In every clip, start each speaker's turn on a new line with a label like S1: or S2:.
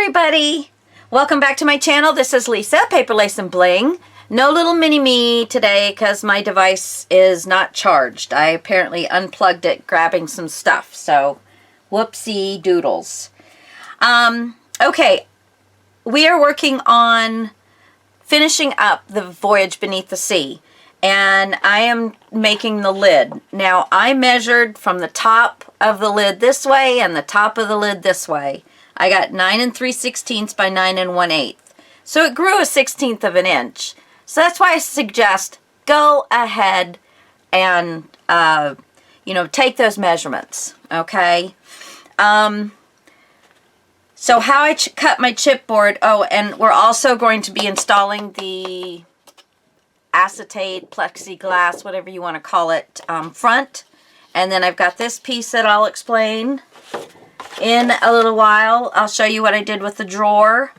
S1: everybody! Welcome back to my channel. This is Lisa, Paper Lace and Bling. No little mini-me today because my device is not charged. I apparently unplugged it grabbing some stuff, so whoopsie doodles. Okay, we are working on finishing up the Voyage Beneath the Sea, and I am making the lid. Now, I measured from the top of the lid this way and the top of the lid this way. I got 9 3/16 by 9 1/8. So it grew a 1/16 of an inch. So that's why I suggest go ahead and, take those measurements, okay? So how I cut my chipboard, and we're also going to be installing the acetate, plexiglass, whatever you want to call it, front. And then I've got this piece that I'll explain in a little while. I'll show you what I did with the drawer.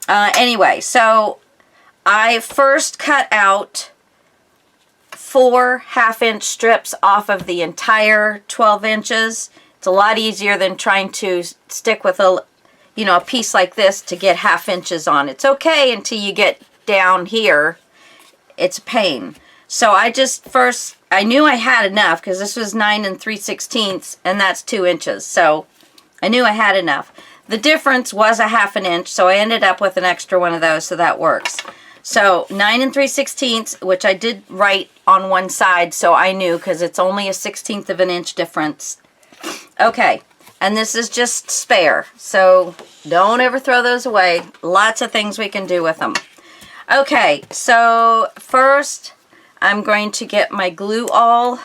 S1: Anyway, so I first cut out 4 1/2-inch strips off of the entire 12 inches. It's a lot easier than trying to stick with a piece like this to get 1/2 inches on. It's okay until you get down here. It's a pain. So I knew I had enough because this was 9 3/16 and that's 2 inches. So I knew I had enough. The difference was a 1/2 inch, so I ended up with an extra one of those, so that works. So 9 3/16, which I did write on one side, so I knew because it's only a 1/16 of an inch difference. Okay, and this is just spare, so don't ever throw those away. Lots of things we can do with them. Okay, so first I'm going to get my glue all.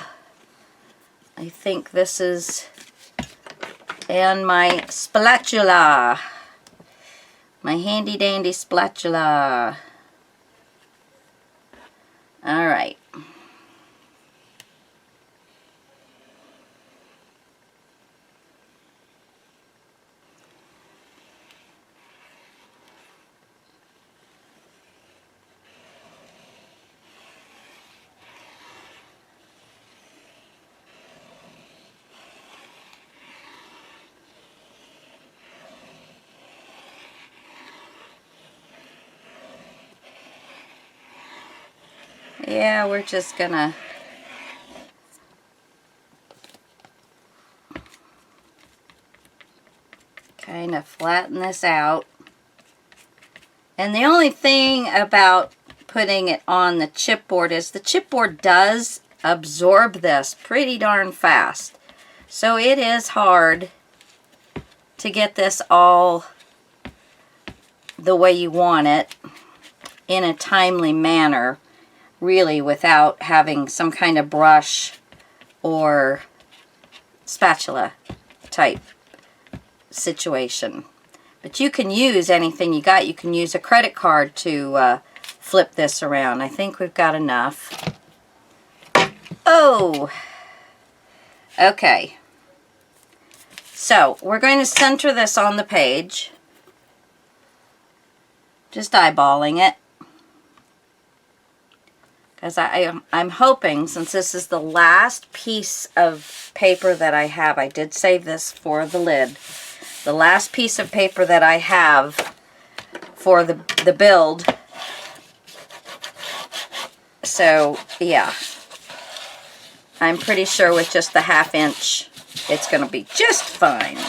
S1: I think this is, and my spatula, my handy dandy spatula. All right. Yeah, we're just gonna kind of flatten this out. And the only thing about putting it on the chipboard is the chipboard does absorb this pretty darn fast. So it is hard to get this all the way you want it in a timely manner, really, without having some kind of brush or spatula type situation. But you can use anything you got. You can use a credit card to flip this around. I think we've got enough. Oh! Okay. So, we're going to center this on the page. Just eyeballing it. Because I'm hoping, since this is the last piece of paper that I have, I did save this for the lid, the last piece of paper that I have for the build. So, yeah. I'm pretty sure with just the 1/2 inch, it's going to be just fine.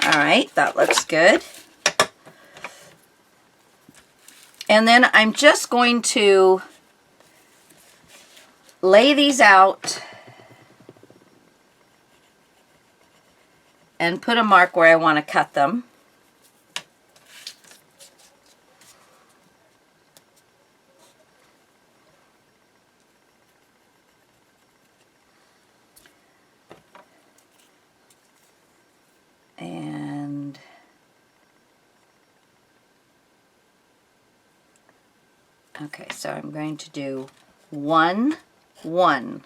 S1: Alright, that looks good. And then I'm just going to lay these out and put a mark where I want to cut them. And okay, so I'm going to do 1 1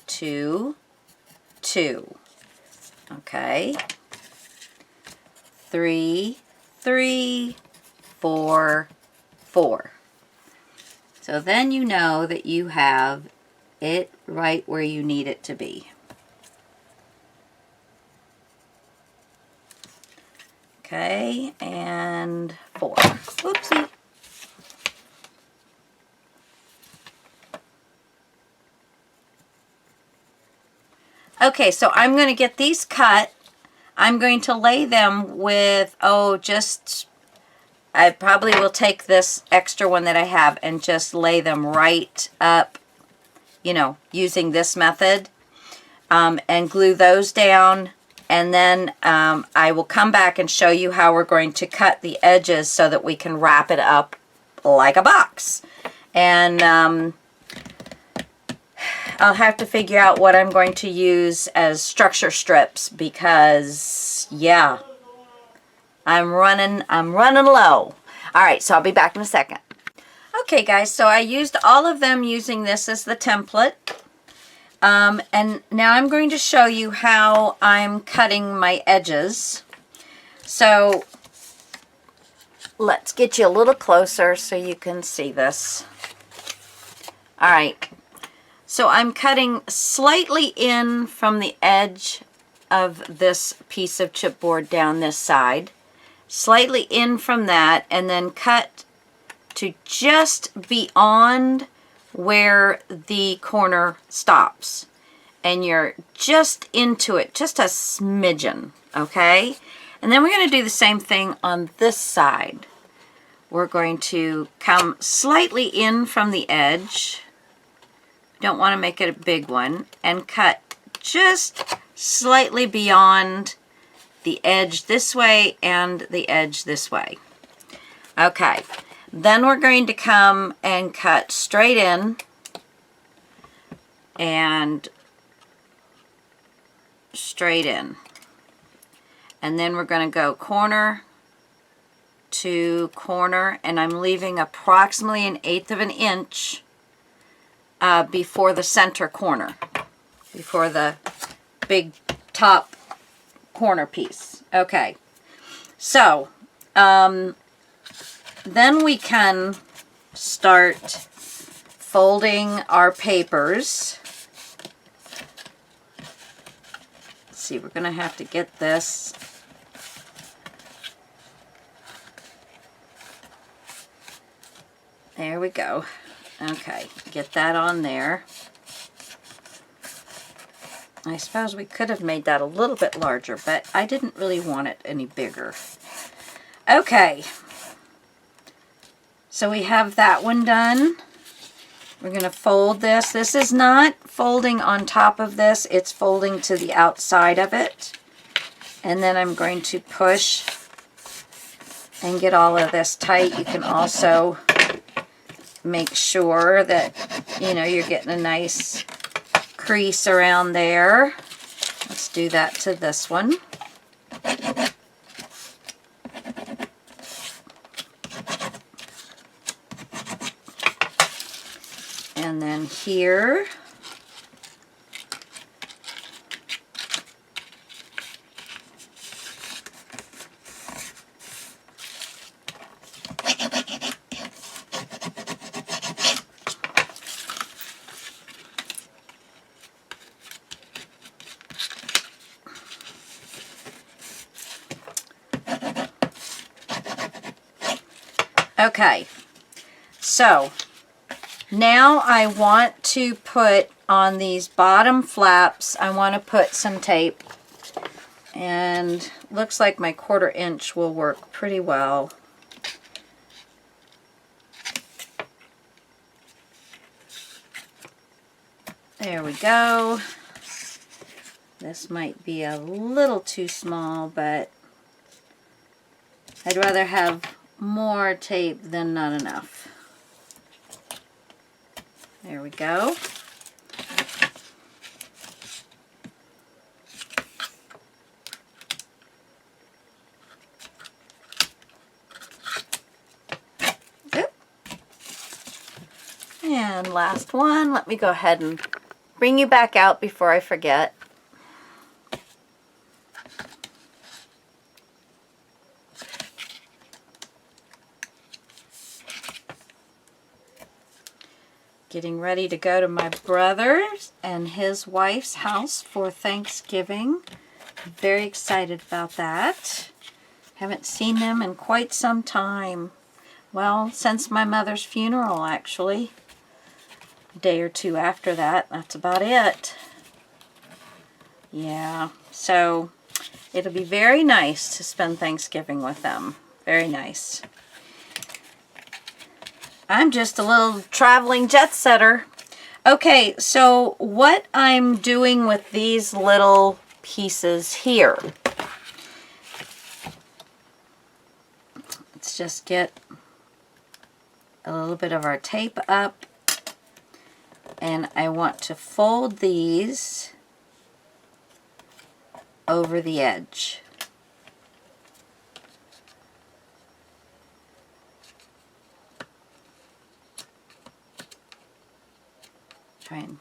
S1: 2 2. Okay. 3 3 4 4. So then you know that you have it right where you need it to be. Okay, and 4. Oopsie. Okay, so I'm going to get these cut. I'm going to lay them with, I probably will take this extra one that I have and just lay them right up, you know, using this method, and glue those down. And then I will come back and show you how we're going to cut the edges so that we can wrap it up like a box. And I'll have to figure out what I'm going to use as structure strips because, yeah, I'm running low. All right, so I'll be back in a second. Okay, guys, so I used all of them using this as the template. And now I'm going to show you how I'm cutting my edges. So let's get you a little closer so you can see this. All right. So I'm cutting slightly in from the edge of this piece of chipboard down this side. Slightly in from that, and then cut to just beyond where the corner stops, and you're just into it, just a smidgen, okay? And then we're going to do the same thing on this side. We're going to come slightly in from the edge, don't want to make it a big one, and cut just slightly beyond the edge this way and the edge this way. Okay. Then we're going to come and cut straight in and straight in. And then we're going to go corner to corner, and I'm leaving approximately 1/8 of an inch before the center corner, before the big top corner piece. Okay. So, then we can start folding our papers. Let's see, we're going to have to get this. There we go. Okay, get that on there. I suppose we could have made that a little bit larger, but I didn't really want it any bigger. Okay. So we have that one done. We're going to fold this. This is not folding on top of this. It's folding to the outside of it. And then I'm going to push and get all of this tight. You can also make sure that, you know, you're getting a nice crease around there. Let's do that to this one. And then here. Okay, so now I want to put on these bottom flaps, I want to put some tape, and looks like my 1/4 inch will work pretty well. There we go. This might be a little too small, but I'd rather have more tape than not enough. There we go. Oop. And last one, let me go ahead and bring you back out before I forget. getting ready to go to my brother's and his wife's house for Thanksgiving. I'm very excited about that. Haven't seen them in quite some time. Well, since my mother's funeral, actually. A day or two after that. That's about it. Yeah, so it'll be very nice to spend Thanksgiving with them. Very nice. I'm just a little traveling jet setter. Okay, so what I'm doing with these little pieces here. Let's just get a little bit of our tape up. And I want to fold these over the edge. Try and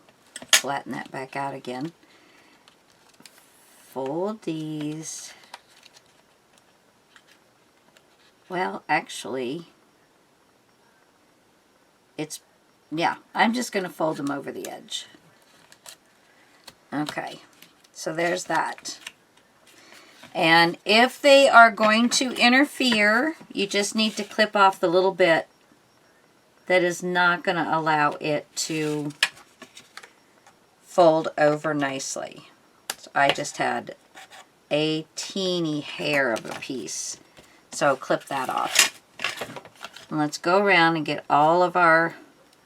S1: flatten that back out again. Fold these. Well, actually, yeah, I'm just going to fold them over the edge. Okay, so there's that. And if they are going to interfere, you just need to clip off the little bit that is not going to allow it to fold over nicely. So I just had a teeny hair of a piece. So clip that off. And let's go around and get all of our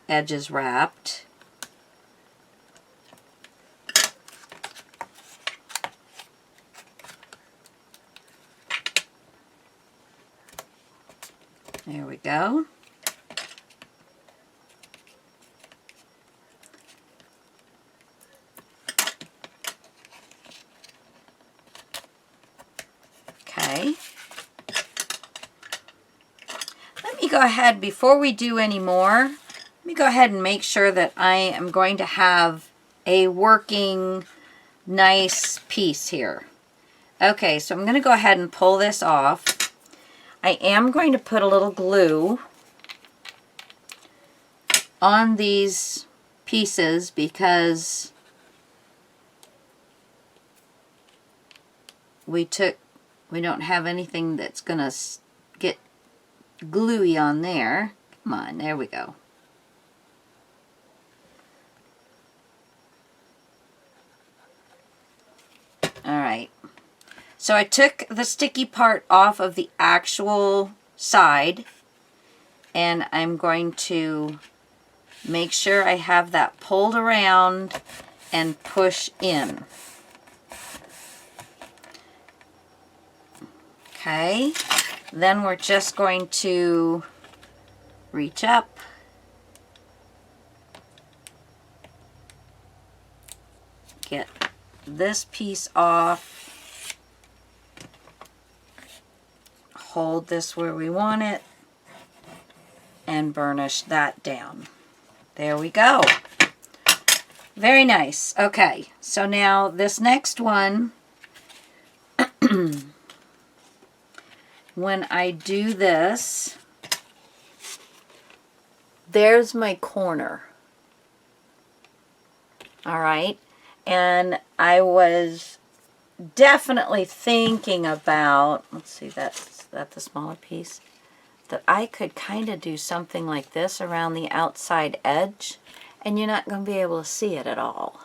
S1: edges wrapped. There we go. Okay. Let me go ahead, before we do any more, let me go ahead and make sure that I am going to have a working, nice piece here. Okay, so I'm going to go ahead and pull this off. I am going to put a little glue on these pieces because we don't have anything that's going to get gluey on there. Come on, there we go. Alright, so I took the sticky part off of the actual side, and I'm going to make sure I have that pulled around and push in. Okay, then we're just going to reach up, get this piece off, hold this where we want it, and burnish that down. There we go. Very nice. Okay, so now this next one, when I do this, there's my corner. All right. And I was definitely thinking about, let's see, that's the smaller piece, that I could kind of do something like this around the outside edge, and you're not going to be able to see it at all.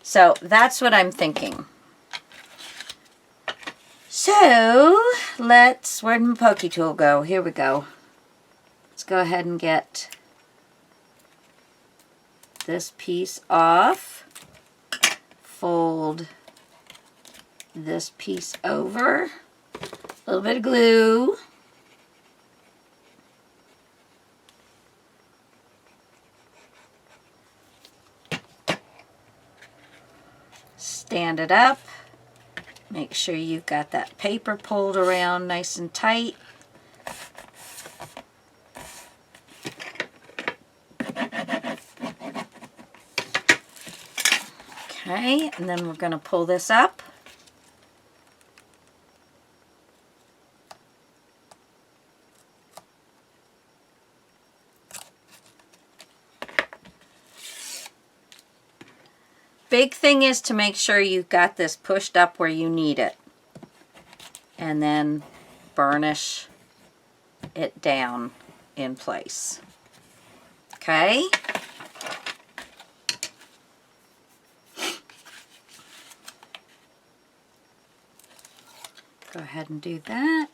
S1: So that's what I'm thinking. So where'd my pokey tool go? Here we go. Let's go ahead and get this piece off. Fold this piece over. A little bit of glue. Stand it up. Make sure you've got that paper pulled around nice and tight. Okay, and then we're going to pull this up. big thing is to make sure you've got this pushed up where you need it. And then burnish it down in place. Okay? Go ahead and do that.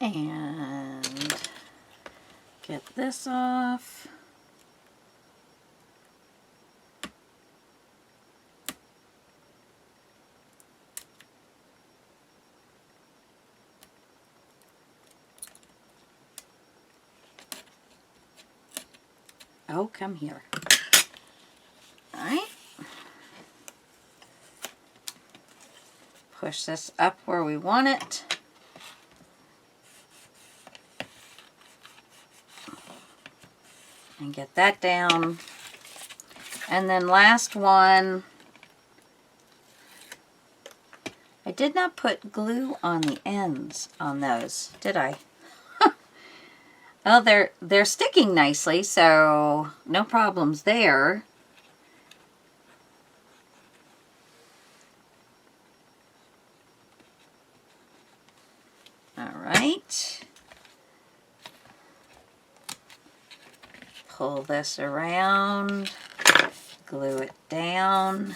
S1: And get this off. Oh, come here. All right. Push this up where we want it. And get that down. And then last one, I did not put glue on the ends on those, did I? Well, they're sticking nicely, so no problems there. All right. Pull this around, glue it down.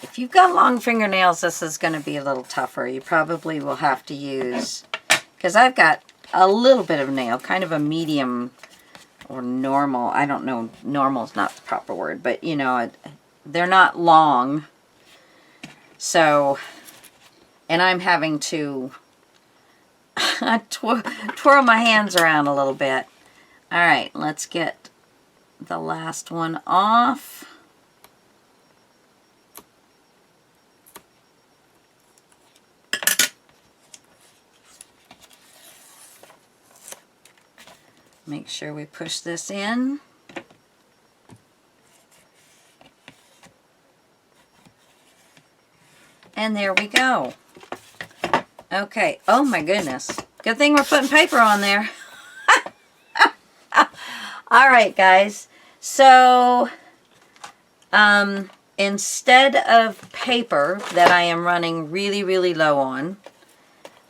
S1: If you've got long fingernails, this is going to be a little tougher. You probably will have to use, because I've got a little bit of nail, kind of a medium or normal. I don't know, normal is not the proper word, but you know, they're not long. So, and I'm having to twirl my hands around a little bit. All right, let's get the last one off. Make sure we push this in. And there we go. Okay, oh my goodness. Good thing we're putting paper on there. All right, guys. So, instead of paper that I am running really, really low on,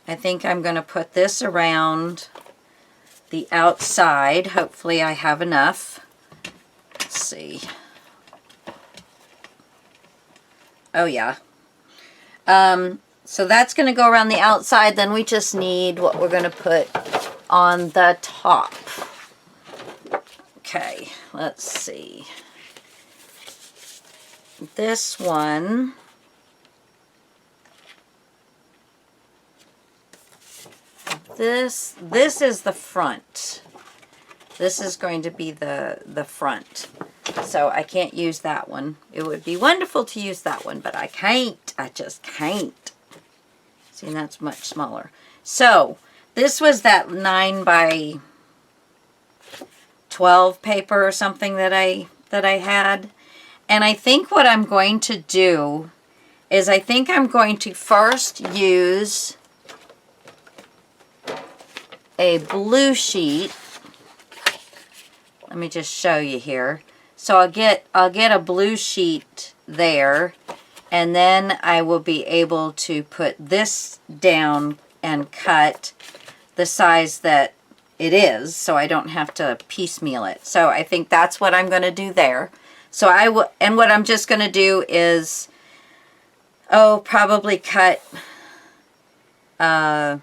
S1: I think I'm going to put this around the outside. Hopefully I have enough. Let's see. Oh, yeah. So that's going to go around the outside. Then we just need what we're going to put on the top. Okay, let's see. This one, this is the front. This is going to be the front. So I can't use that one. It would be wonderful to use that one, but I can't. I just can't. See, that's much smaller. So this was that 9 by 12 paper or something that I had. And I think what I'm going to do is I think I'm going to first use a blue sheet. Let me just show you here. So I'll get a blue sheet there, and then I will be able to put this down and cut the size that it is, so I don't have to piecemeal it. So I think that's what I'm going to do there. So and what I'm just going to do is, probably cut, I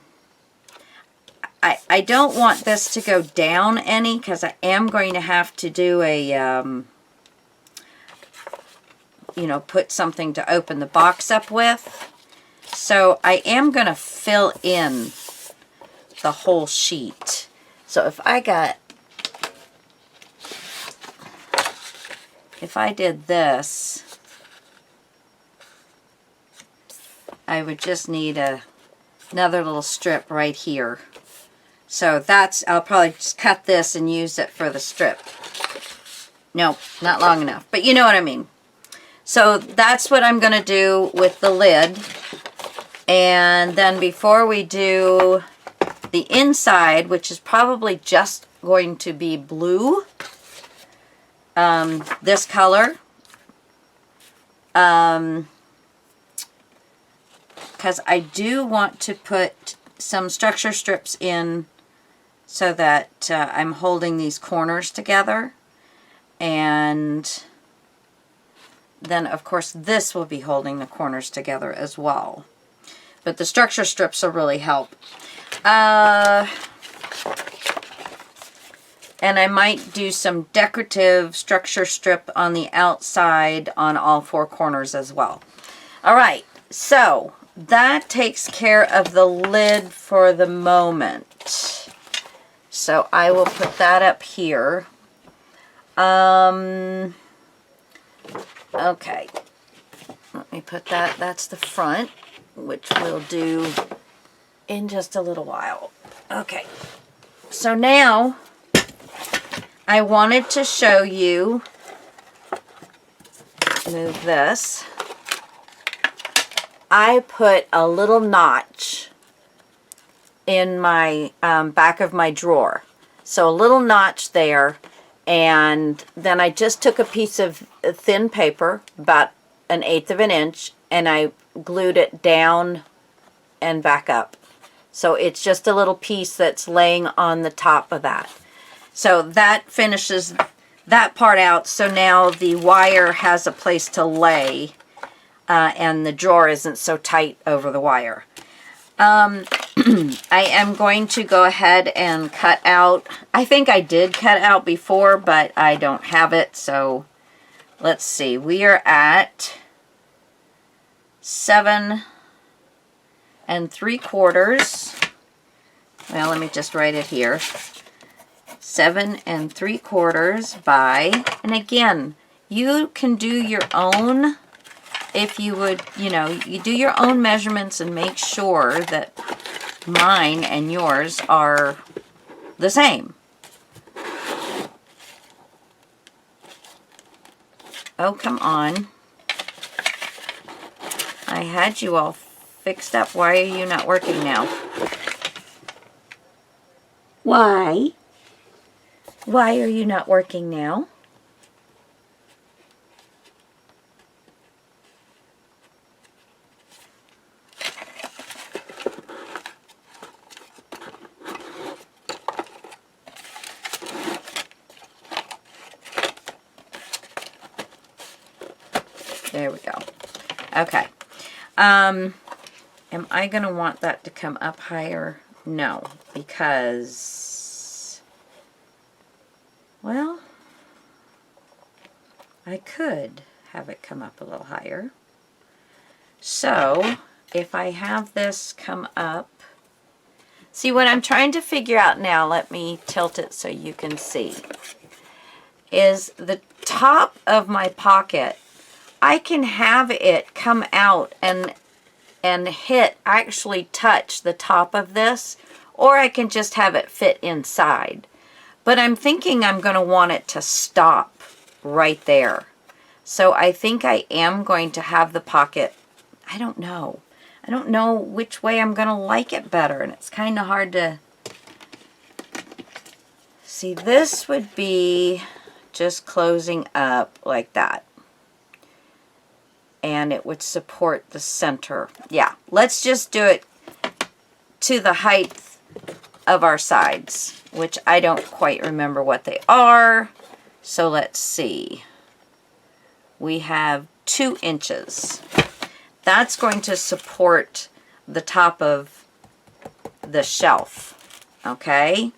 S1: don't want this to go down any, because I am going to have to do a, put something to open the box up with. So I am going to fill in the whole sheet. So if I did this, I would just need another little strip right here. So that's, I'll probably just cut this and use it for the strip. Nope, not long enough, but you know what I mean. So that's what I'm going to do with the lid. And then before we do the inside, which is probably just going to be blue, this color, because I do want to put some structure strips in so that I'm holding these corners together. And then, of course, this will be holding the corners together as well. But the structure strips will really help. And I might do some decorative structure strip on the outside on all four corners as well. All right, so that takes care of the lid for the moment. So I will put that up here. Okay, let me put that, that's the front, which we'll do in just a little while. Okay, so now I wanted to show you, move this, I put a little notch in my back of my drawer. So a little notch there. And then I just took a piece of thin paper, about 1/8 of an inch, and I glued it down and back up. So it's just a little piece that's laying on the top of that. So that finishes that part out. So now the wire has a place to lay, and the drawer isn't so tight over the wire. I am going to go ahead and cut out, I think I did cut out before, but I don't have it, so let's see. We are at 7 3/4. Well, let me just write it here. 7 3/4 by, and again, you can do your own, if you would, you know, you do your own measurements and make sure that mine and yours are the same. Oh, come on. I had you all fixed up. Why are you not working now? Why? Why are you not working now? There we go. Okay. Am I going to want that to come up higher? No, because, well, I could have it come up a little higher. So, if I have this come up, see what I'm trying to figure out now, let me tilt it so you can see, is the top of my pocket, I can have it come out and hit, actually touch the top of this, or I can just have it fit inside. But I'm thinking I'm going to want it to stop right there. So I think I am going to have the pocket, I don't know. I don't know which way I'm going to like it better, and it's kind of hard to see. This would be just closing up like that. And it would support the center. Yeah, let's just do it to the height of our sides, which I don't quite remember what they are. So let's see. We have 2 inches. That's going to support the top of the shelf. Okay?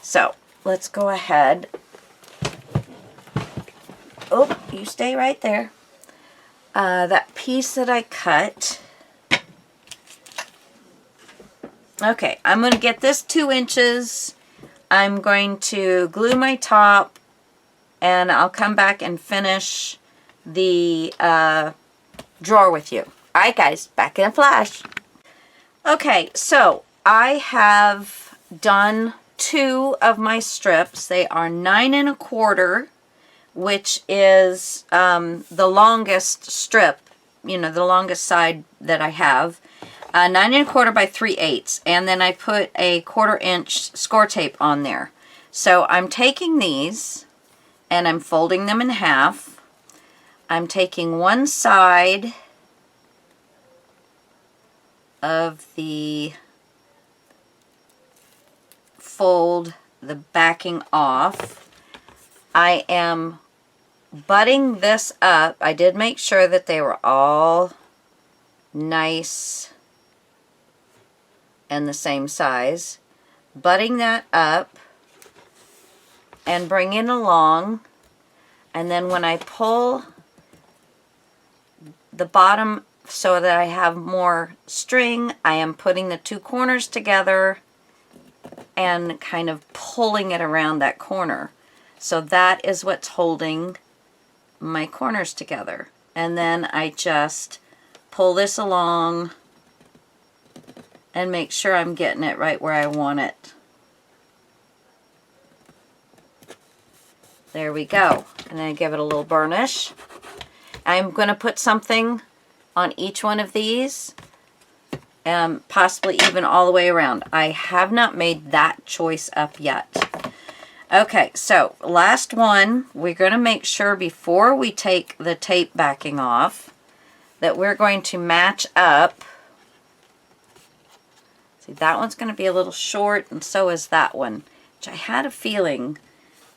S1: So let's go ahead. Oh, you stay right there. That piece that I cut. Okay, I'm going to get this 2 inches. I'm going to glue my top, and I'll come back and finish the drawer with you. Alright guys, back in a flash. Okay, so I have done 2 of my strips. They are 9 1/4, which is the longest strip, you know, the longest side that I have. 9 1/4 by 3/8, and then I put a 1/4 inch score tape on there. So I'm taking these and I'm folding them in half. I'm taking one side of the fold, the backing off. I am butting this up. I did make sure that they were all nice and the same size. Butting that up and bringing it along, and then when I pull the bottom so that I have more string, I am putting the 2 corners together and kind of pulling it around that corner. So that is what's holding my corners together. And then I just pull this along and make sure I'm getting it right where I want it. There we go. And then I give it a little burnish. I'm going to put something on each one of these, possibly even all the way around. I have not made that choice up yet. Okay, so last one, we're going to make sure before we take the tape backing off that we're going to match up. See, that one's going to be a little short, and so is that one, which I had a feeling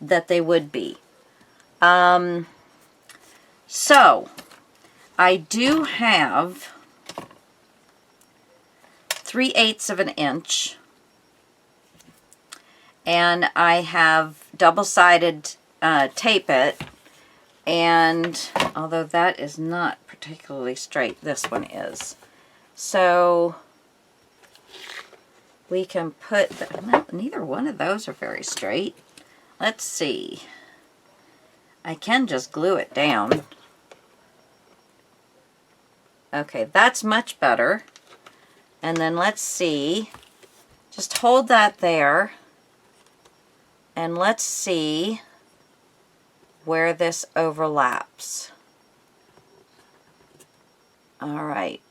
S1: that they would be. So I do have 3/8 of an inch, and I have double-sided tape it, and although that is not particularly straight, this one is. So we can put, well, neither one of those are very straight. Let's see. I can just glue it down. Okay, that's much better. And then let's see. Just hold that there. And let's see where this overlaps. All right.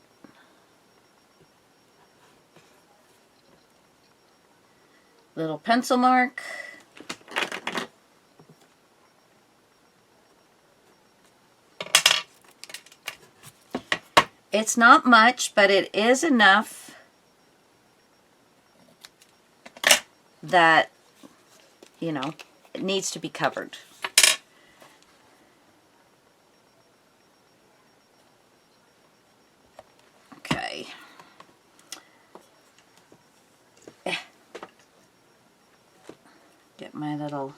S1: Little pencil mark. It's not much, but it is enough that, you know, it needs to be covered. Okay. Get my little...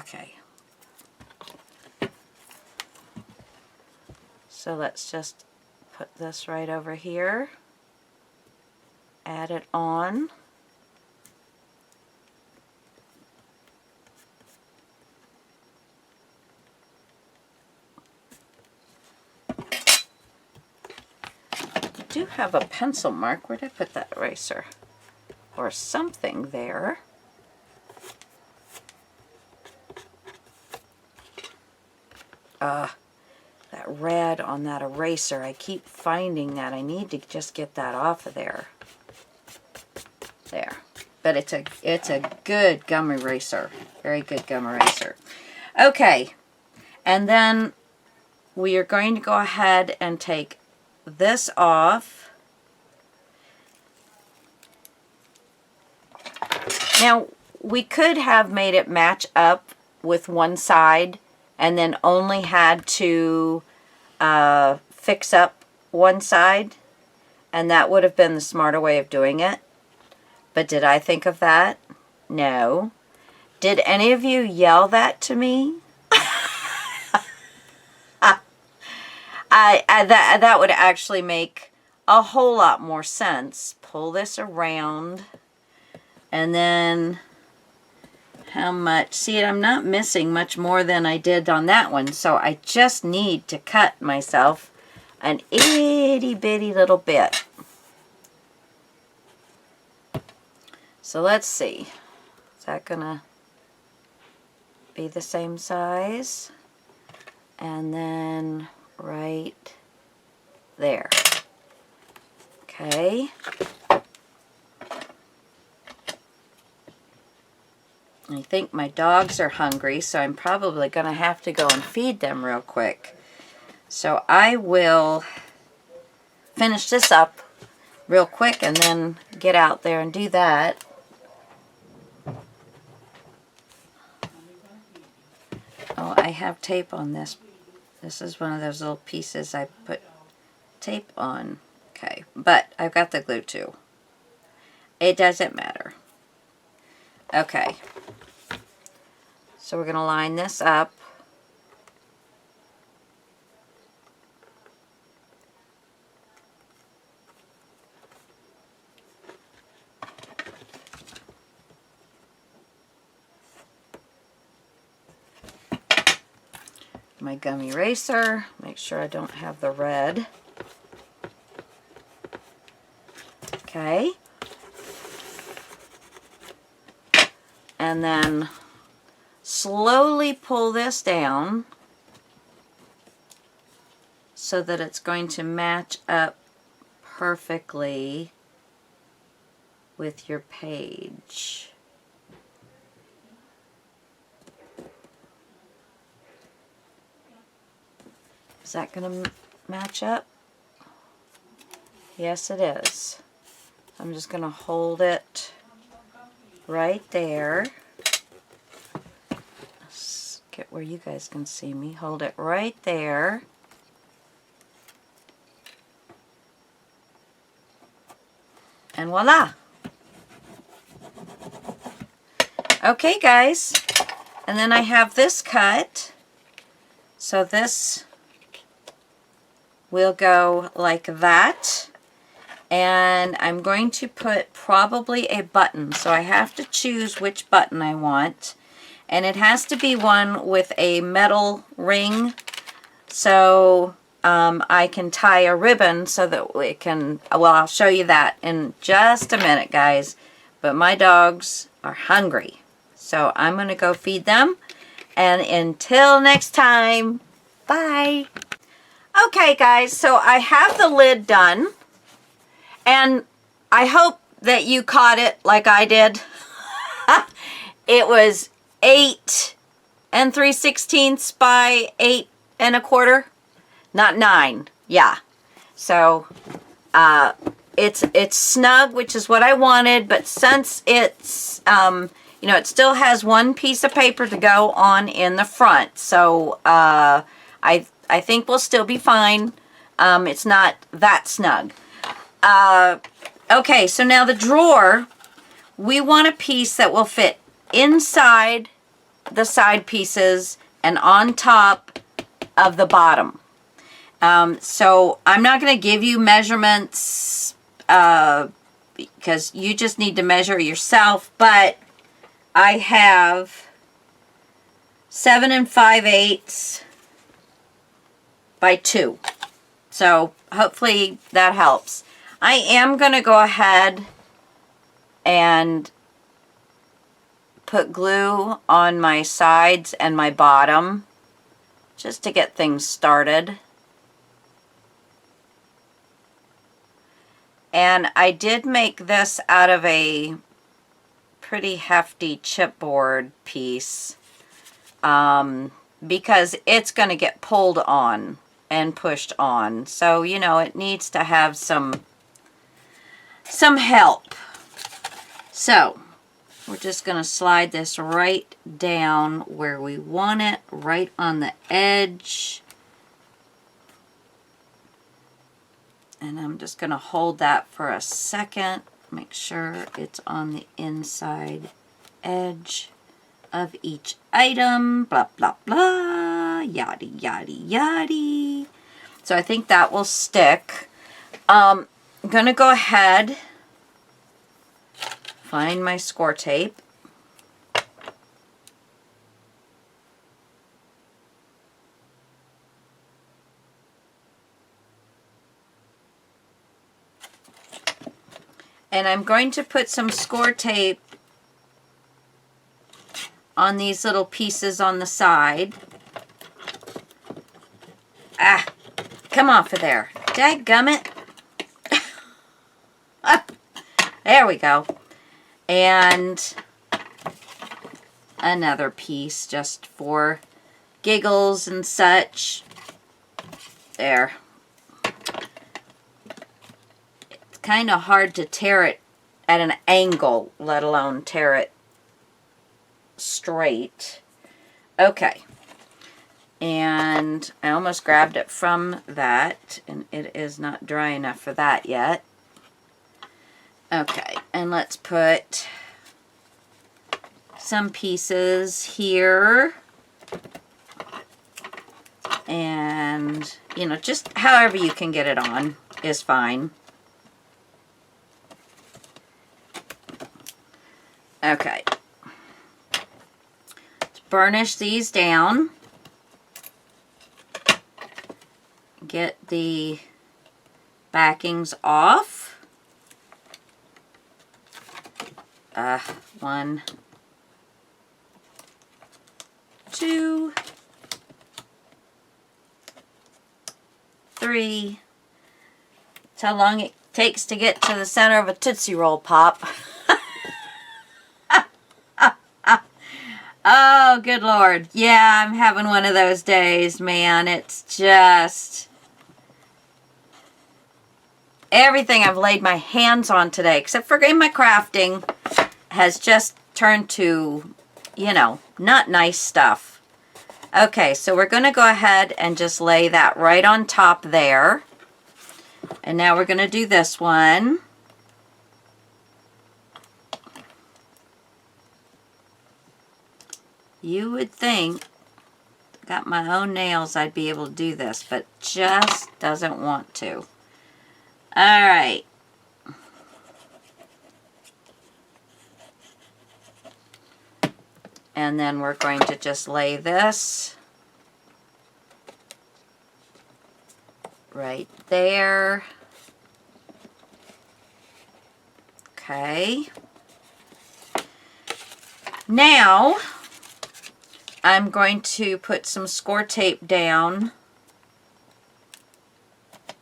S1: Okay. So let's just put this right over here, add it on. I do have a pencil mark. Where did I put that eraser? Or something there. That red on that eraser, I keep finding that I need to just get that off of there. There. But it's a good gum eraser. Very good gum eraser. Okay. And then we are going to go ahead and take this off. Now, we could have made it match up with one side and then only had to fix up one side, and that would have been the smarter way of doing it. But did I think of that? No. Did any of you yell that to me? That would actually make a whole lot more sense. Pull this around, and then how much. See, I'm not missing much more than I did on that one, so I just need to cut myself an itty bitty little bit. So let's see. Is that gonna be the same size? And then right there. Okay. I think my dogs are hungry, so I'm probably going to have to go and feed them real quick. So I will finish this up real quick and then get out there and do that. Oh, I have tape on this. This is one of those little pieces I put tape on. Okay, but I've got the glue too. It doesn't matter. Okay. So we're going to line this up. My gum eraser. Make sure I don't have the red. Okay. And then slowly pull this down so that it's going to match up perfectly with your page. Is that going to match up? Yes, it is. I'm just going to hold it right there. Let's get where you guys can see me. Hold it right there. And voila. Okay, guys. And then I have this cut. So this will go like that. And I'm going to put probably a button. So I have to choose which button I want. And it has to be one with a metal ring. So I can tie a ribbon so that we can, well, I'll show you that in just a minute, guys. But my dogs are hungry. So I'm going to go feed them. And until next time, bye. Okay, guys, so I have the lid done. And I hope that you caught it like I did. It was 8 3/16 by 8 1/4. Not 9. Yeah. So it's snug, which is what I wanted. But since it's you know, it still has one piece of paper to go on in the front. So I think we'll still be fine. It's not that snug. Okay, so now the drawer, we want a piece that will fit inside the side pieces and on top of the bottom. So I'm not going to give you measurements because you just need to measure yourself, but I have 7 5/8 by 2. So hopefully that helps. I am going to go ahead and put glue on my sides and my bottom just to get things started. And I did make this out of a pretty hefty chipboard piece because it's going to get pulled on and pushed on. So, you know, it needs to have some help. So, we're just going to slide this right down where we want it, right on the edge. And I'm just going to hold that for a second. Make sure it's on the inside edge of each item. Blah, blah, blah. Yada, yada, yada. So I think that will stick. I'm going to go ahead, find my score tape. And I'm going to put some score tape on these little pieces on the side. Ah, come off of there. Dadgummit. There we go. And another piece just for giggles and such. There. It's kind of hard to tear it at an angle, let alone tear it straight. Okay. And I almost grabbed it from that, and it is not dry enough for that yet. Okay, and let's put some pieces here. And, you know, just however you can get it on is fine. Okay. Let's burnish these down. Get the backings off. 1, 2, 3. That's how long it takes to get to the center of a Tootsie Roll Pop. Oh, good Lord. Yeah, I'm having one of those days, man. It's just everything I've laid my hands on today, except for my crafting, has just turned to, you know, not nice stuff. Okay, so we're going to go ahead and just lay that right on top there. And now we're going to do this one. You would think, got my own nails, I'd be able to do this, but just doesn't want to. All right. And then we're going to just lay this right there. Okay. Now, I'm going to put some score tape down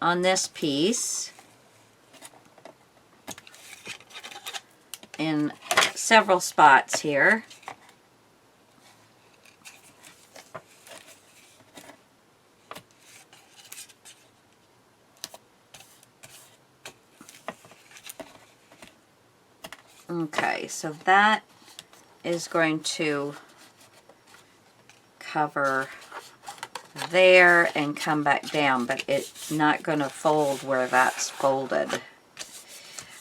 S1: on this piece in several spots here. Okay, so that is going to cover there and come back down, but it's not going to fold where that's folded.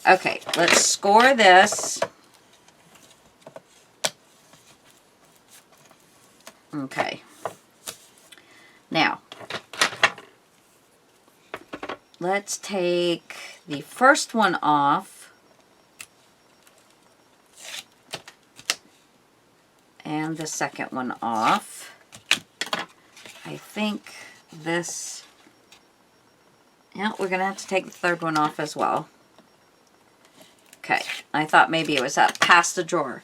S1: Okay, let's score this. Okay. Now, let's take the first one off. And the second one off. I think this, yeah, we're going to have to take the third one off as well. Okay, I thought maybe it was up past the drawer.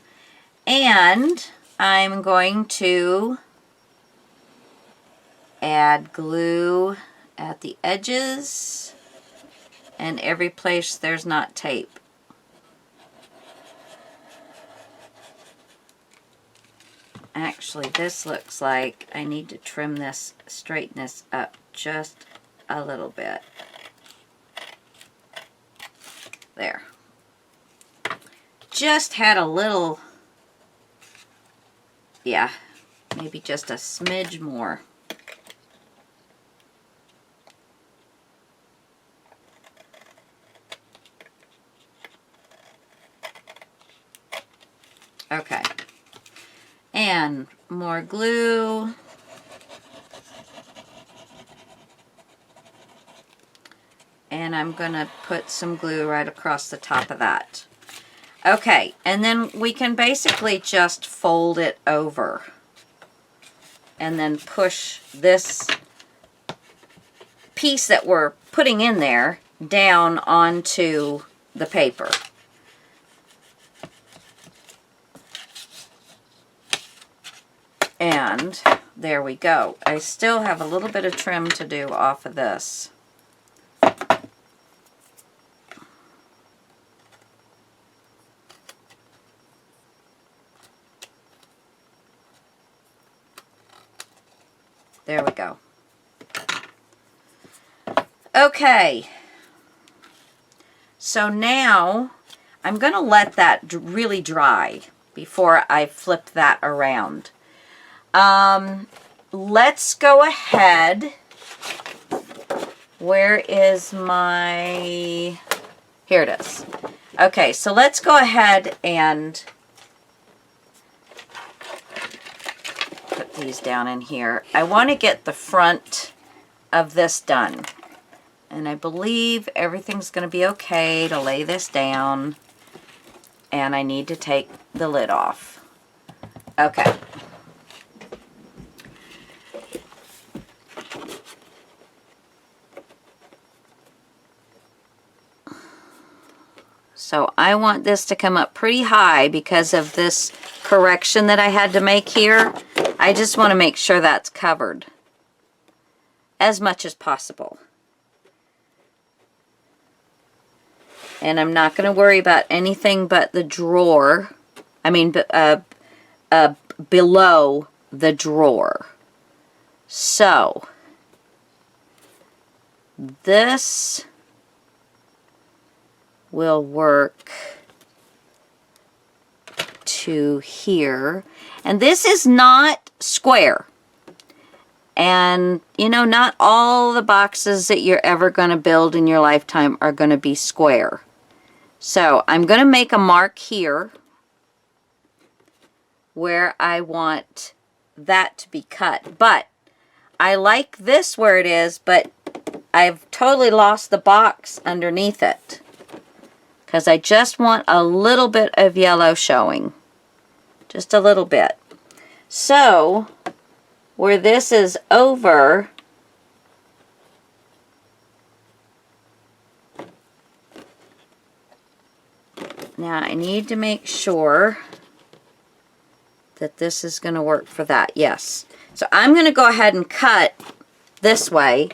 S1: And I'm going to add glue at the edges and every place there's not tape. Actually, this looks like I need to trim this, straighten this up just a little bit. There. Just had a little, yeah, maybe just a smidge more. Okay. And more glue. And I'm going to put some glue right across the top of that. Okay, and then we can basically just fold it over. And then push this piece that we're putting in there down onto the paper. And there we go. I still have a little bit of trim to do off of this. There we go. Okay. So now I'm going to let that really dry before I flip that around. Let's go ahead. Where is my... Here it is. Okay, so let's go ahead and put these down in here. I want to get the front of this done. And I believe everything's going to be okay to lay this down. And I need to take the lid off. Okay. So I want this to come up pretty high because of this correction that I had to make here. I just want to make sure that's covered as much as possible. And I'm not going to worry about anything but the drawer. I mean, below the drawer. So, this will work to here. And this is not square. And, you know, not all the boxes that you're ever going to build in your lifetime are going to be square. So I'm going to make a mark here where I want that to be cut. But I like this where it is, but I've totally lost the box underneath it. Because I just want a little bit of yellow showing. Just a little bit. So, where this is over, now I need to make sure that this is going to work for that. Yes. So I'm going to go ahead and cut this way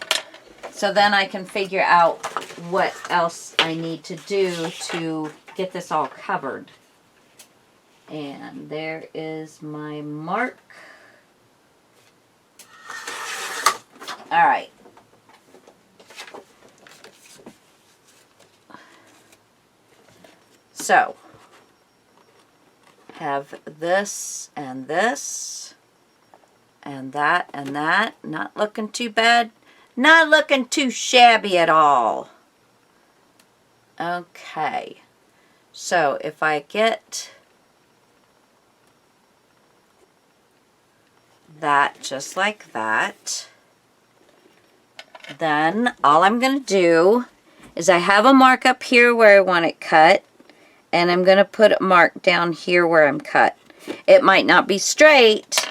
S1: so then I can figure out what else I need to do to get this all covered. And there is my mark. All right. So, have this and this and that and that. Not looking too bad. Not looking too shabby at all. Okay. So, if I get that just like that, then all I'm going to do is I have a mark up here where I want it cut, and I'm going to put a mark down here where I'm cut. It might not be straight,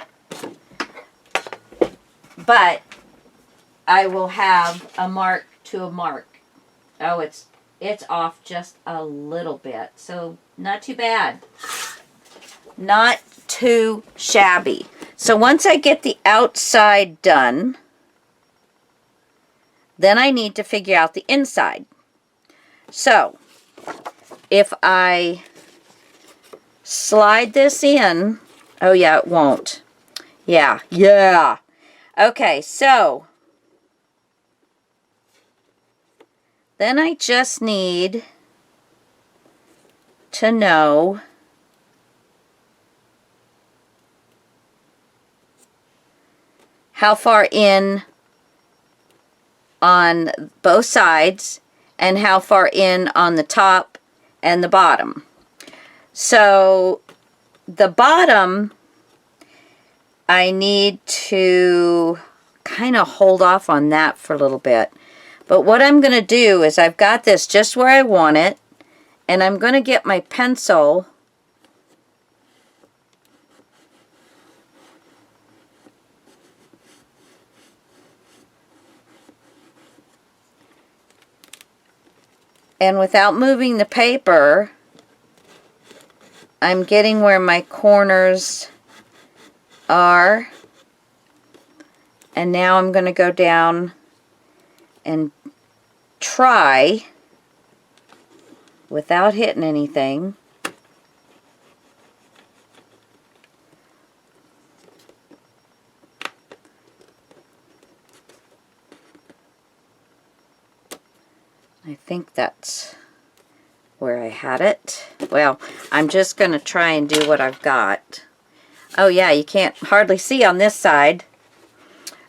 S1: but I will have a mark to a mark. Oh, it's off just a little bit, so not too bad. Not too shabby. So once I get the outside done, then I need to figure out the inside. So, if I slide this in, oh yeah, it won't. Yeah. Okay, so, then I just need to know how far in on both sides and how far in on the top and the bottom. So the bottom, I need to kind of hold off on that for a little bit. But what I'm going to do is I've got this just where I want it, and I'm going to get my pencil and without moving the paper, I'm getting where my corners are. And now I'm going to go down and try, without hitting anything, I think that's where I had it. Well, I'm just going to try and do what I've got. Oh yeah, you can't hardly see on this side.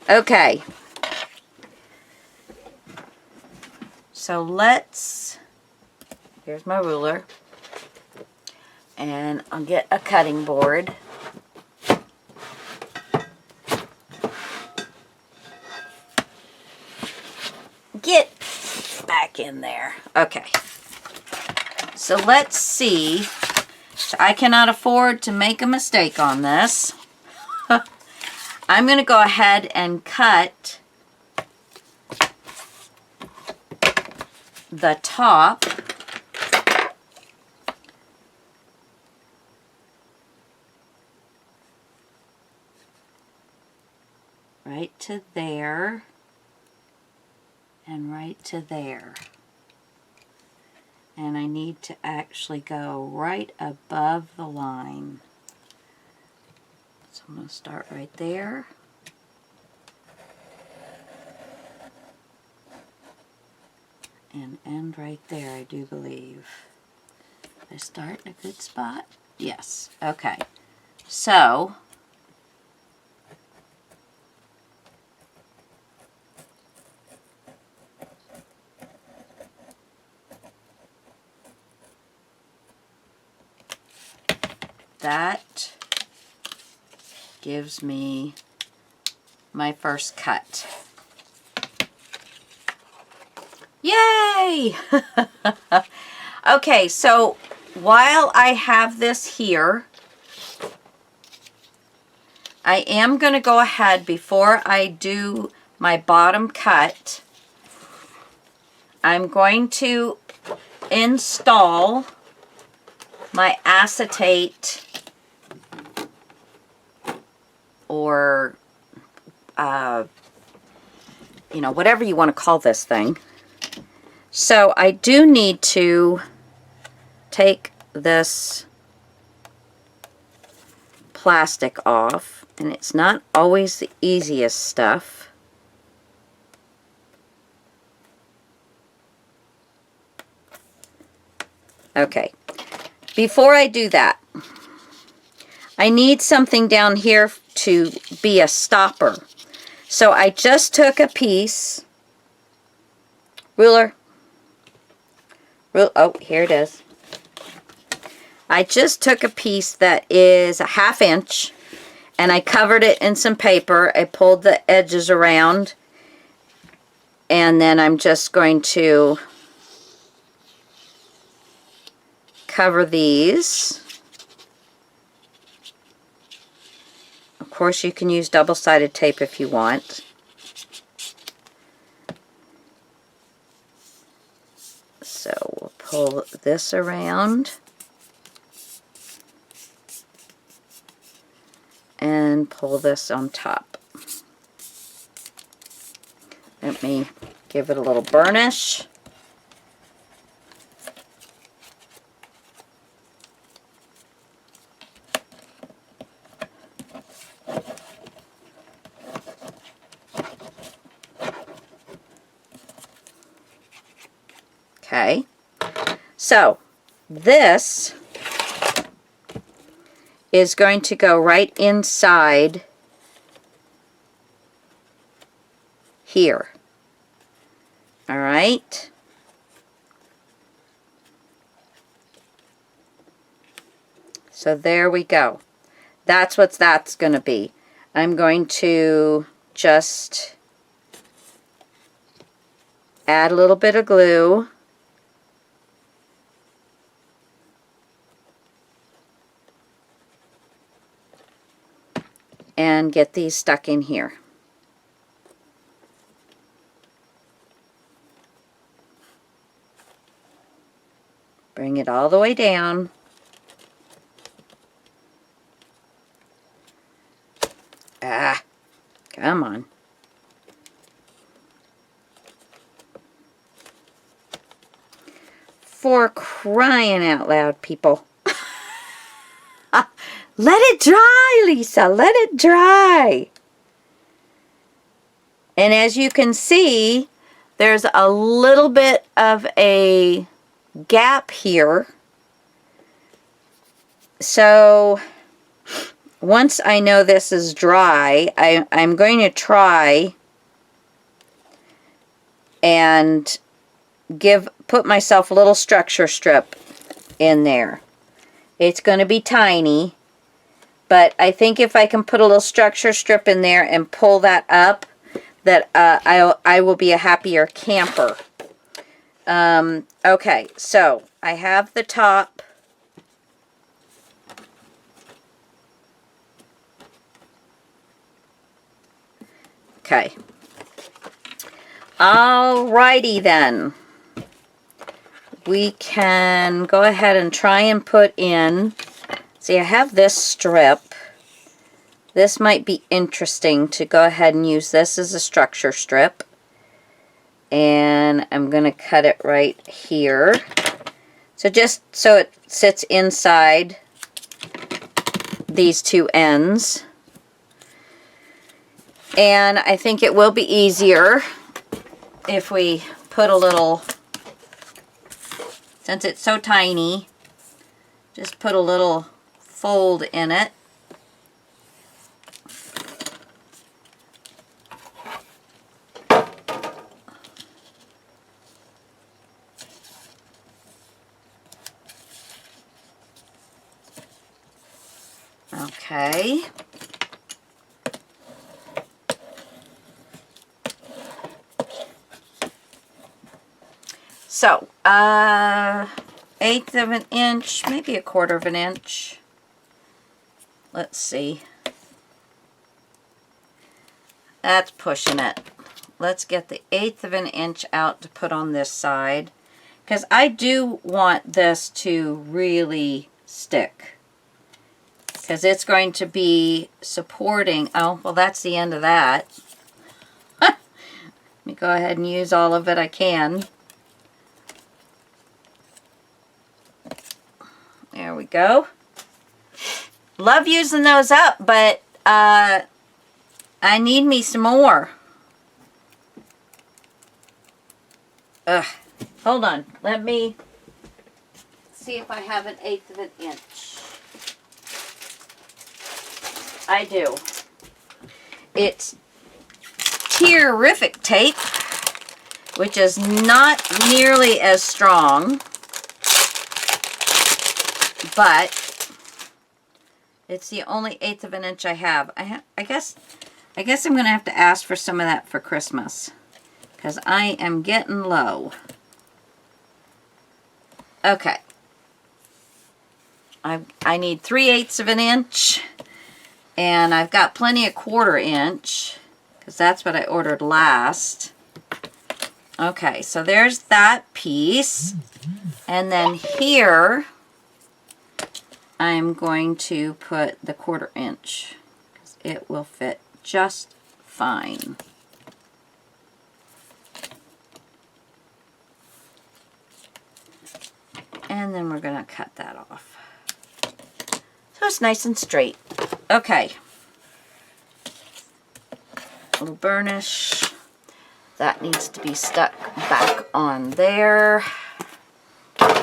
S1: Okay. So here's my ruler. And I'll get a cutting board. Get back in there. Okay. So let's see. I cannot afford to make a mistake on this. I'm going to go ahead and cut the top right to there and right to there. And I need to actually go right above the line. So I'm going to start right there. And end right there, I do believe. Did I start in a good spot? Yes. Okay. So that gives me my first cut. Yay! Okay, so while I have this here, I am going to go ahead, before I do my bottom cut, I'm going to install my acetate, or you know, whatever you want to call this thing. So I do need to take this plastic off, and it's not always the easiest stuff. Okay, before I do that, I need something down here to be a stopper. So I just took a piece, ruler, oh, here it is. I just took a piece that is a 1/2 inch, and I covered it in some paper. I pulled the edges around, and then I'm just going to cover these. Of course, you can use double-sided tape if you want. So we'll pull this around and pull this on top. Let me give it a little burnish. Okay, so this is going to go right inside here. All right. So there we go. That's what that's going to be. I'm going to just add a little bit of glue. And get these stuck in here. Bring it all the way down. Ah, come on. for crying out loud, people. Let it dry, Lisa. Let it dry. And as you can see, there's a little bit of a gap here. So once I know this is dry, I'm going to try and put myself a little structure strip in there. It's going to be tiny, but I think if I can put a little structure strip in there and pull that up, that I will be a happier camper. Okay, so I have the top. Okay. Alrighty then. We can go ahead and try and put in, see, I have this strip. This might be interesting to go ahead and use this as a structure strip. And I'm going to cut it right here. So just so it sits inside these two ends. And I think it will be easier if we put a little, since it's so tiny, just put a little fold in it. Okay. So, 1/8 of an inch, maybe 1/4 of an inch. Let's see. That's pushing it. Let's get the 1/8 of an inch out to put on this side, because I do want this to really stick. Because it's going to be supporting, oh, well, that's the end of that. Let me go ahead and use all of it I can. There we go. Love using those up, but I need me some more. Ugh. Hold on. Let me see if I have 1/8 of an inch. I do. It's Terrific tape, which is not nearly as strong, but it's the only 1/8 of an inch I have. I guess I'm going to have to ask for some of that for Christmas, because I am getting low. Okay. I need 3/8 of an inch, and I've got plenty of 1/4 inch, because that's what I ordered last. Okay, so there's that piece. And then here, I'm going to put the 1/4 inch, because it will fit just fine. And then we're going to cut that off. So it's nice and straight. Okay. A little burnish. That needs to be stuck back on there. All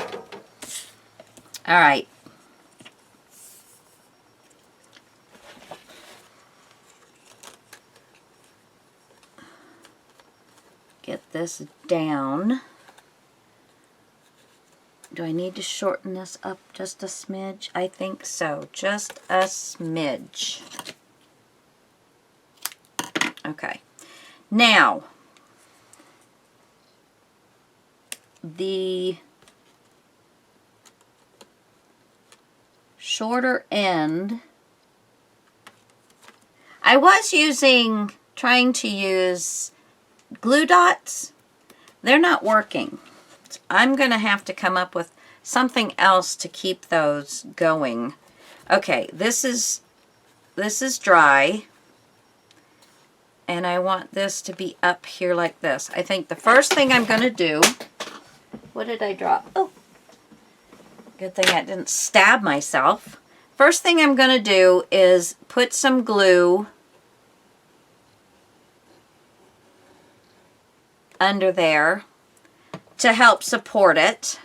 S1: right. Get this down. Do I need to shorten this up just a smidge? I think so. Just a smidge. Okay. Now, the shorter end, I was trying to use glue dots. They're not working. I'm going to have to come up with something else to keep those going. Okay, this is dry. And I want this to be up here like this. I think the first thing I'm going to do, what did I drop? Oh, Good thing I didn't stab myself. First thing I'm going to do is put some glue under there to help support it.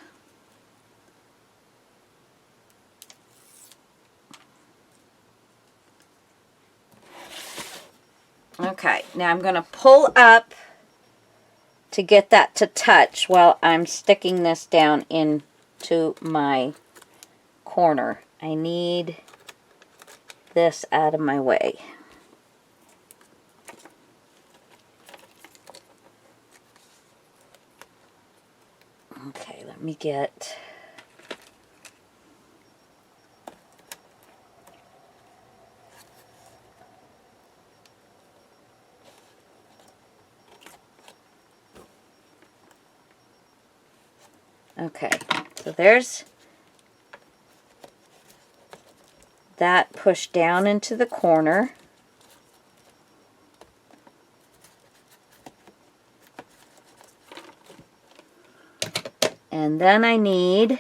S1: Okay, now I'm going to pull up to get that to touch while I'm sticking this down into my corner. I need this out of my way. Okay, let me get... Okay, so there's that pushed down into the corner. And then I need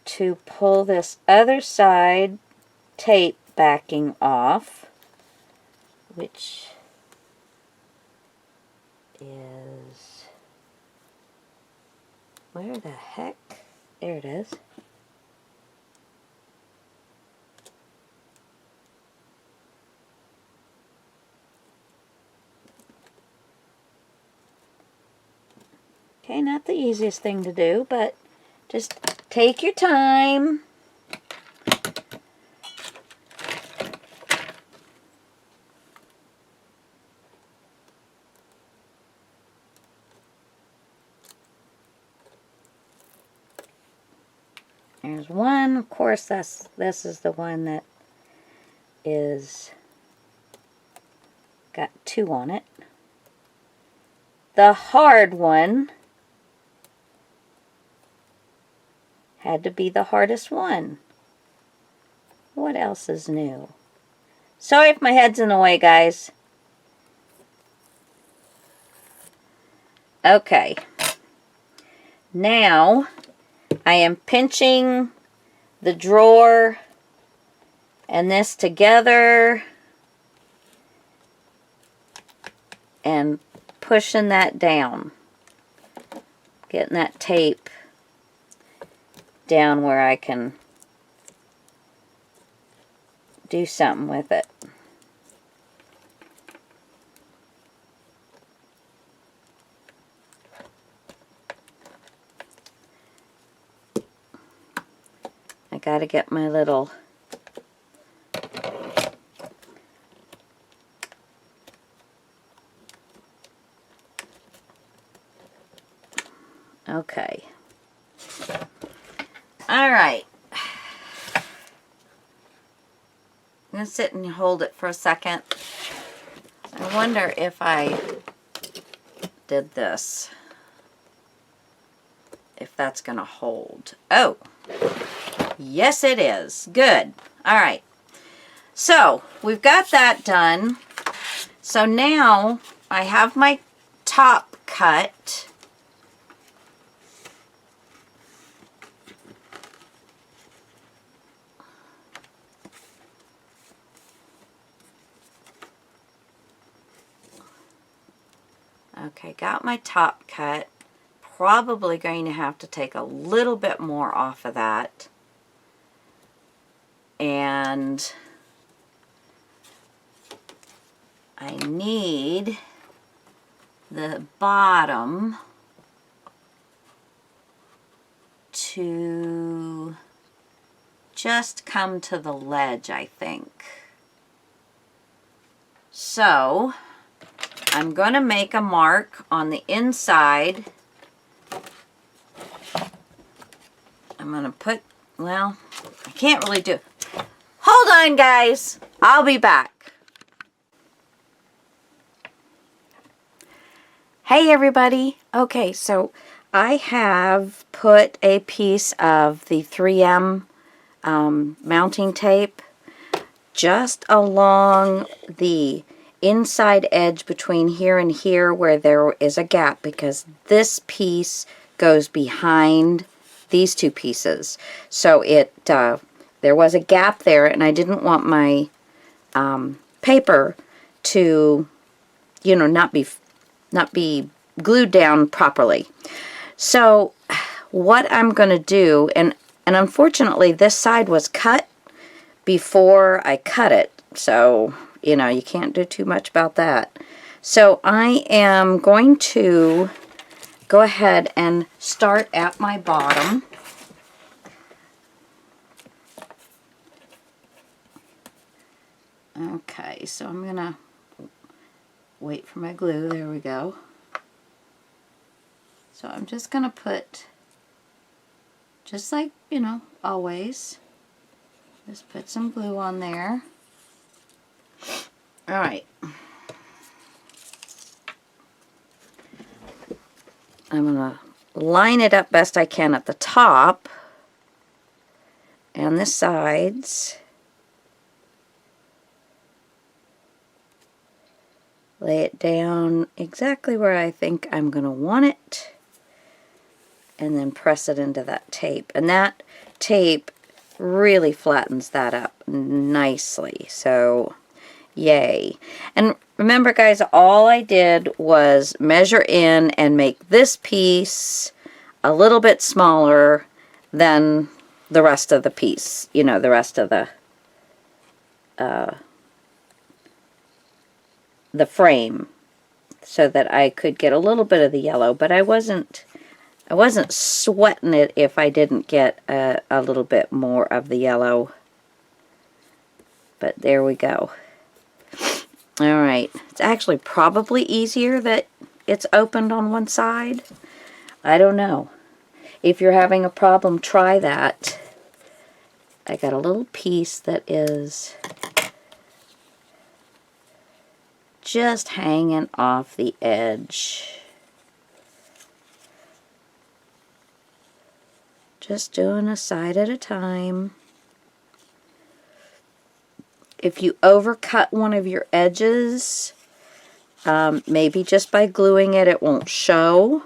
S1: to pull this other side tape backing off, which is, where the heck? There it is. Okay, not the easiest thing to do, but just take your time. There's one. Of course, this is the one that is got two on it. The hard one had to be the hardest one. What else is new? Sorry if my head's in the way, guys. Okay. Now, I am pinching the drawer and this together and pushing that down. Getting that tape down where I can do something with it. I gotta get my little okay. All right. I'm going to sit and hold it for a second. I wonder if I did this, if that's going to hold. Oh, yes it is. Good. All right. So we've got that done. So now I have my top cut. Okay, got my top cut. Probably going to have to take a little bit more off of that. And I need the bottom to just come to the ledge, I think. So I'm going to make a mark on the inside. I'm going to put, well, I can't really do. Hold on, guys. I'll be back. Hey, everybody. Okay, so I have put a piece of the 3M mounting tape just along the inside edge between here and here where there is a gap, because this piece goes behind these two pieces. So it there was a gap there, and I didn't want my paper to, you know, not be glued down properly. So what I'm going to do, and unfortunately this side was cut before I cut it, so you know, you can't do too much about that. So I am going to go ahead and start at my bottom. Okay, so I'm going to wait for my glue. There we go. So I'm just going to put, just like, you know, always, just put some glue on there. All right. I'm going to line it up best I can at the top and the sides. Lay it down exactly where I think I'm going to want it, and then press it into that tape. And that tape really flattens that up nicely. So, yay. And remember, guys, all I did was measure in and make this piece a little bit smaller than the rest of the piece. You know, the rest of the frame, so that I could get a little bit of the yellow, but I wasn't sweating it if I didn't get a little bit more of the yellow. But there we go. All right, it's actually probably easier that it's opened on one side. I don't know. If you're having a problem, try that. I got a little piece that is just hanging off the edge. Just doing a side at a time. If you overcut one of your edges, maybe just by gluing it, it won't show.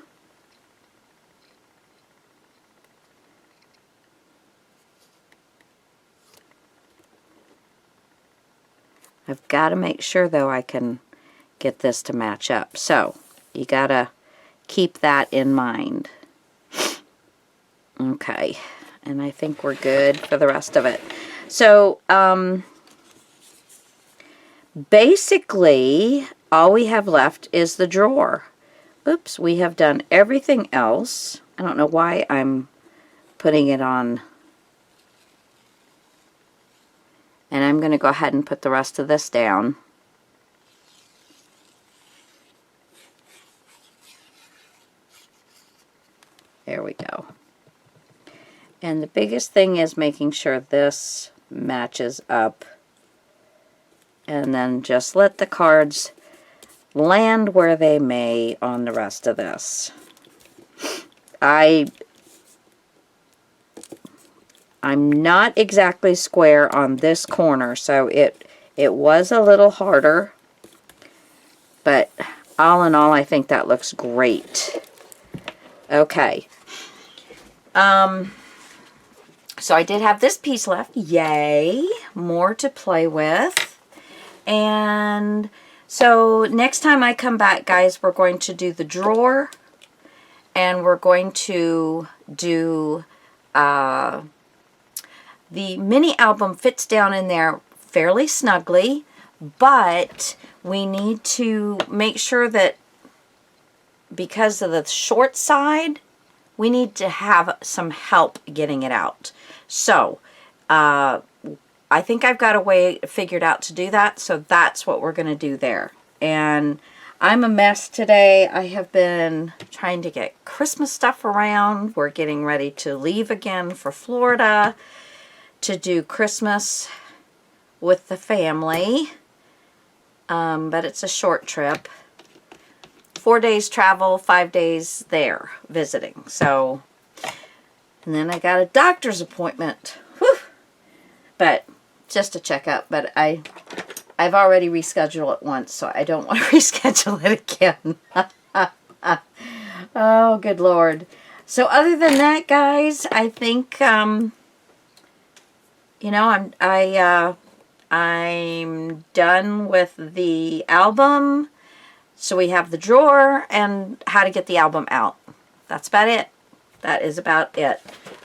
S1: I've got to make sure, though, I can get this to match up. So you got to keep that in mind. Okay, and I think we're good for the rest of it. So basically all we have left is the drawer. Oops, we have done everything else. I don't know why I'm putting it on. And I'm going to go ahead and put the rest of this down. There we go. And the biggest thing is making sure this matches up. And then just let the cards land where they may on the rest of this. I'm not exactly square on this corner, so it was a little harder. But all in all, I think that looks great. Okay. So I did have this piece left. Yay! More to play with. And so next time I come back, guys, we're going to do the drawer. And we're going to do the mini album fits down in there fairly snugly. But we need to make sure that because of the short side, we need to have some help getting it out. So, I think I've got a way figured out to do that, so that's what we're going to do there. And I'm a mess today. I have been trying to get Christmas stuff around. We're getting ready to leave again for Florida to do Christmas with the family. But it's a short trip. 4 days travel, 5 days there visiting. So, and then I got a doctor's appointment. Whew. But just a checkup. But I've already rescheduled it once, so I don't want to reschedule it again. Oh, good Lord. So other than that, guys, I think, you know, I'm done with the album. So we have the drawer and how to get the album out. That's about it. That is about it.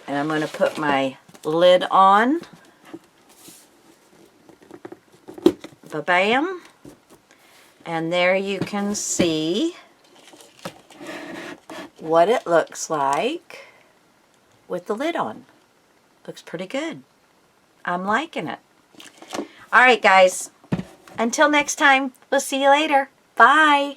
S1: And I'm going to put my lid on. Ba-bam. And there you can see what it looks like with the lid on. Looks pretty good. I'm liking it. All right, guys. Until next time, we'll see you later. Bye.